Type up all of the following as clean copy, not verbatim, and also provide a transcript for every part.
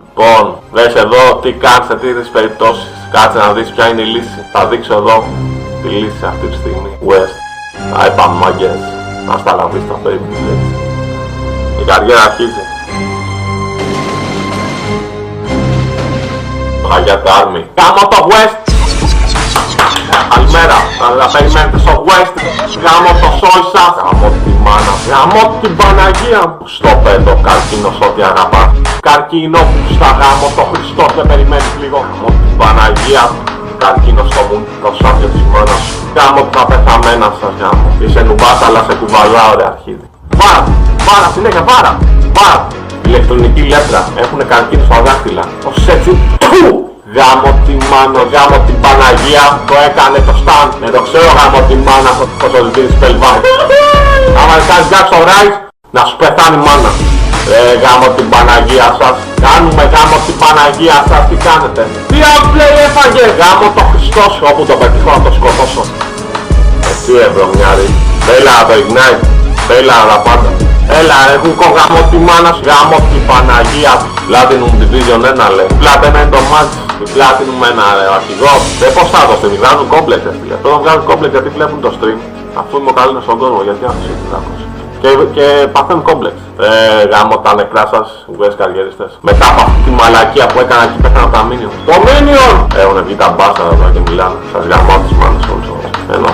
Λοιπόν, δες εδώ τι κάνεις σε τέτοιες περιπτώσεις. Κάτσε να δεις ποια είναι η λύση. Θα δείξω εδώ τη λύση αυτή τη στιγμή. West. Τα είπαμε μάγκες. Να στα λαβείς τα baby. Η καριέρα αρχίζει. Αγιά τα Army. Γάμω το West. Καλημέρα. Θα περιμένετε στο West. Γάμω το Σόισα. Γάμω τη μάνα. Γάμω την Παναγία. Στο πέντο καρκίνος ό,τι αγαπά. Καρκίνο στα γάμο το Χριστό και περιμένεις λίγο. Γάμω την Παναγία. Καρκίνο στο μου. Το σάπιο της μάνας. Γάμω τα πεθαμένα σας γάμω. Είσαι νουμπάς αλλά σε κουβαλάω ρε αρχίδι. Βάρα. Βάρα συνέχεια βάρα. Βάρα. Ηλεκτρονική λέπρα. Έχουνε καρκίνο στα δάχτυλα. Ως έτσι. Γάμω τη μάνα, γάμω την Παναγία, το έκανε το Σταν. Με το ξέρω γάμω τη μάνα, το ζητήρι Spellbound. Άμα κάνεις Jack στο Rise, να σου πεθάνει η μάνα. Γάμω την Παναγία σας. Κάνουμε γάμω την Παναγία σας, τι κάνετε. Τι outplay έφαγε. Γάμο το Χριστός, όπου το πετυχώ να το σκοτώσω. Εσύ βρωμιάρη. Έλα το Ignite, έλα τα πάντα. Έλα ρε Γούκο, γάμω τη μάνα σου, γάμω την Παναγία. Platinum Division 1 λέει. Platinum είναι το μάτι. Η Platinum 1 ρε, ο αρχηγός. Δεν πως θα το στείλει, βγάζουν κόμπλεξ φίλε. Τώρα βγάζουν κόμπλεξ γιατί βλέπουν το stream. Αφού είμαι ο καλύτερος στον κόσμο, γιατί άκουσε τι άκουσε. Και παθαίνουν κόμπλεξ. Γάμω τα νεκρά σας, ουές καριερίστες. Μετά από αυτή τη μαλακία που έκανα εκεί πέθανα τα Minion. Το Minion! Έχουνε βγει τα μπάσταρα εδώ και μιλάνε. Σας γαμώ τις μάνες όλους όλους. Ένα.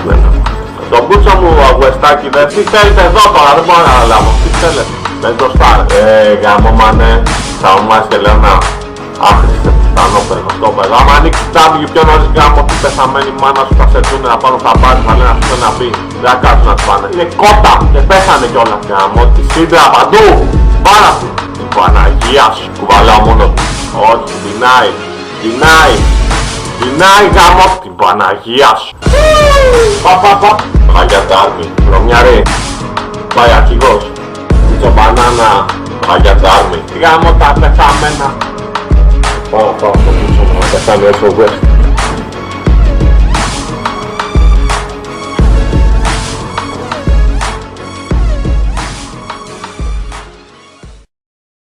Το μπούτσο μου αγουεστάκι δεν τι θέλετε εδώ τώρα, δεν μπορώ να αναλάβω. Τι θέλετε. Δεν το στάρ. Γάμο μάνε. Θα ομάσει και λέω να. Άχρηστε πιθανό παίρνω στο παιδό. Άμα ανοίξει τάμπι πιο νωρίς γάμο την πεθαμένη μάνα σου θα σε έρθουνε να πάνω στα μπάρι. Θα λένε να σου να πει. Δεν κάτσουν να τους πάνε. Είναι κότα και πέθανε κιόλας. Γάμο τη σύντρα παντού. Πάρα του. Την Παναγία σου. Κουβαλάω μόνο του. Όχι, δεινάει. Δεινάει. Δεινάει γάμο την Παναγία σου. Παπαπα. Αγιά τα Army. Βρωμιάρη. Πάει αρχηγός. Πίτσο μπανάνα. Αγιά τα Army. Γάμο τα πεθαμένα. Πάω στο πίτσο μου να πεθάνει έτσι ο West.